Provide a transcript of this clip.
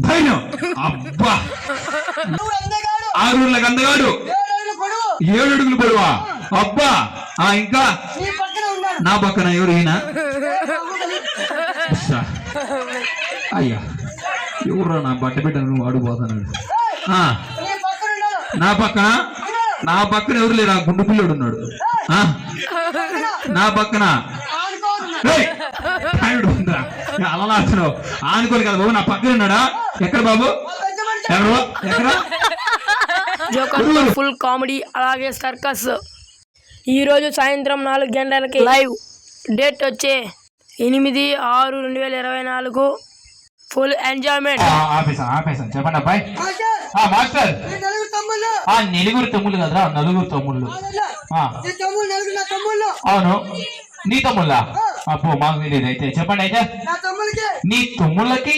ధైర్యం అబ్బా 6 ఊర్ల గందగాడు 7 అడుగులు పొడవా అబ్బా ఇంకా నా పక్కన ఎవరు ఈయన అయ్యా ఎవరు నా బట్ట బిడ్డ నువ్వు ఆడిపోతున్నాడు నా పక్కన ఎవరు లేరు గుండు పిల్లడు ఉన్నాడు నా పక్కన ఉందా అలా నాచున్నావు ఆనుకోని కదా బాబు నా పక్కన ఉన్నాడా ఎక్కడ బాబు ఎక్కడ ఫుల్ కామెడీ అలాగే సర్కస్ ఈ రోజు సాయంత్రం 4 గంటలకి లైవ్ డేట్ వచ్చే 8/6/2024 ఫుల్ ఎంజాయ్మెంట్. ఆపేసాను చెప్పండి అబ్బాయి. మాస్టర్ నలుగురు తమ్ముళ్ళు కదరా నలుగురు తమ్ముళ్ళు. అవును నీ తమ్ముళ్ళ అప్పు మాకు తెలియదు అయితే చెప్పండి అయితే నీ తమ్ముళ్ళకి